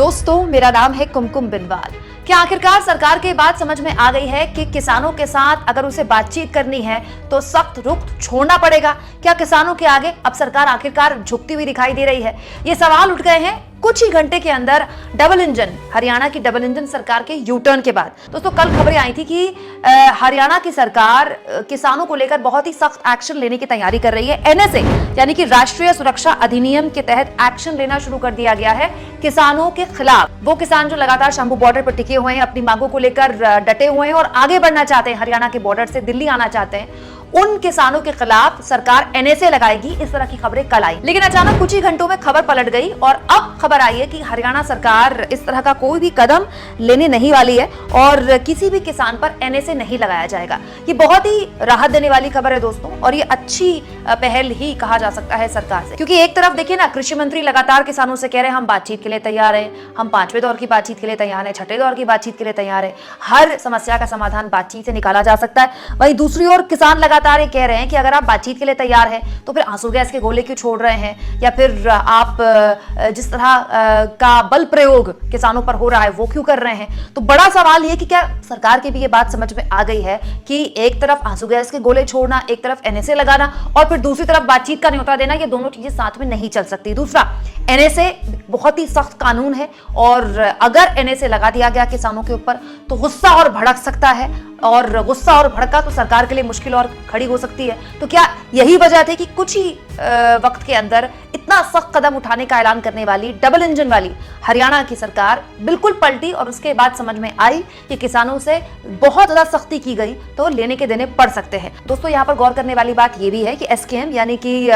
दोस्तों, मेरा नाम है कुमकुम बिनवाल। क्या आखिरकार सरकार की बात समझ में आ गई है कि किसानों के साथ अगर उसे बातचीत करनी है तो सख्त रुख छोड़ना पड़ेगा? क्या किसानों के आगे अब सरकार आखिरकार झुकती हुई दिखाई दे रही है? ये सवाल उठ गए हैं कुछ ही घंटे के अंदर डबल इंजन हरियाणा की डबल इंजन सरकार के यू टर्न के बाद। दोस्तों, कल खबरें आई थी कि हरियाणा की सरकार किसानों को लेकर बहुत ही सख्त एक्शन लेने की तैयारी कर रही है। एनएसए यानी कि राष्ट्रीय सुरक्षा अधिनियम के तहत एक्शन लेना शुरू कर दिया गया है किसानों के खिलाफ। वो किसान जो लगातार शंभू बॉर्डर पर टिके हुए हैं, अपनी मांगों को लेकर डटे हुए हैं और आगे बढ़ना चाहते हैं, हरियाणा के बॉर्डर से दिल्ली आना चाहते हैं, उन किसानों के खिलाफ सरकार एनएसए लगाएगी। इस तरह की खबरें कल आई, लेकिन अचानक कुछ ही घंटों में खबर पलट गई और अब खबर आई है कि हरियाणा सरकार इस तरह का कोई भी कदम लेने नहीं वाली है और किसी भी किसान पर एनएसए नहीं लगाया जाएगा। ये बहुत ही राहत देने वाली खबर है दोस्तों, और ये अच्छी पहल ही कहा जा सकता है सरकार से, क्योंकि एक तरफ देखिए ना, कृषि मंत्री लगातार किसानों से कह रहे हैं हम बातचीत के लिए तैयार हैं, हम 5वें दौर की बातचीत के लिए तैयार हैं, 6ठे दौर की बातचीत के लिए तैयार है, हर समस्या का समाधान बातचीत से निकाला जा सकता है। वहीं दूसरी ओर किसान लगातार ये कह रहे हैं कि अगर आप बातचीत के लिए तैयार हैं तो फिर आंसू गैस के गोले क्यों छोड़ रहे हैं, या फिर आप जिस तरह का बल प्रयोग किसानों पर हो रहा है वो क्यों कर रहे हैं। तो बड़ा सवाल ये कि क्या सरकार की भी ये बात समझ में आ गई है कि एक तरफ आंसू गैस के गोले छोड़ना, एक तरफ एनएसए लगाना और फिर दूसरी तरफ बातचीत का न्योता देना, ये दोनों चीजें साथ में नहीं चल सकती। दूसरा, एनएसए बहुत ही सख्त कानून है और अगर एनएसए लगा दिया गया किसानों के ऊपर तो गुस्सा और भड़क सकता है, और गुस्सा और भड़का तो सरकार के लिए मुश्किल और खड़ी हो सकती है। तो क्या यही वजह थी कि कुछ ही वक्त के अंदर इतना सख्त कदम उठाने का ऐलान करने वाली डबल इंजन वाली हरियाणा की सरकार बिल्कुल पलटी और उसके बाद समझ में आई कि किसानों से बहुत ज्यादा सख्ती की गई तो लेने के देने पड़ सकते हैं। दोस्तों, यहाँ पर गौर करने वाली बात यह भी है कि एसकेएम यानी कि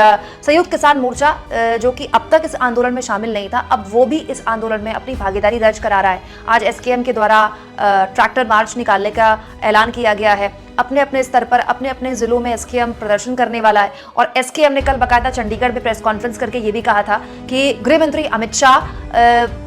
संयुक्त किसान मोर्चा, जो कि अब तक इस आंदोलन में शामिल नहीं था, अब वो भी इस आंदोलन में अपनी भागीदारी दर्ज करा रहा है। आज एसकेएम के द्वारा ट्रैक्टर मार्च निकालने का ऐलान किया गया है। अपने अपने स्तर पर अपने अपने जिलों में एसकेएम प्रदर्शन करने वाला है और एसकेएम ने कल बकायदा चंडीगढ़ में प्रेस कॉन्फ्रेंस करके ये भी कहा था कि गृह मंत्री अमित शाह,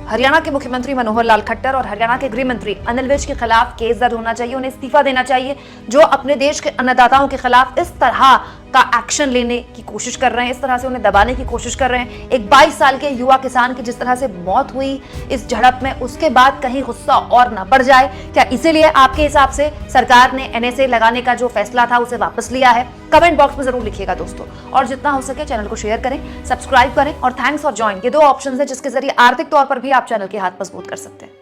हरियाणा के मुख्यमंत्री मनोहर लाल खट्टर और हरियाणा के गृह मंत्री अनिल विज के खिलाफ केस दर्ज होना चाहिए, उन्हें इस्तीफा देना चाहिए, जो अपने देश के अन्नदाताओं के खिलाफ इस तरह का एक्शन लेने की कोशिश कर रहे हैं, इस तरह से उन्हें दबाने की कोशिश कर रहे हैं। एक 22 साल के युवा किसान की जिस तरह से मौत हुई इस झड़प में, उसके बाद कहीं गुस्सा और न बढ़ जाए। क्या इसीलिए आपके हिसाब से सरकार ने एनएसए लगाने का जो फैसला था उसे वापस लिया है? कमेंट बॉक्स में जरूर लिखिएगा दोस्तों, और जितना हो सके चैनल को शेयर करें, सब्सक्राइब करें और थैंक्स फॉर ज्वाइन, ये 2 ऑप्शन है जिसके जरिए आर्थिक तौर पर भी आप चैनल के हाथ मजबूत कर सकते हैं।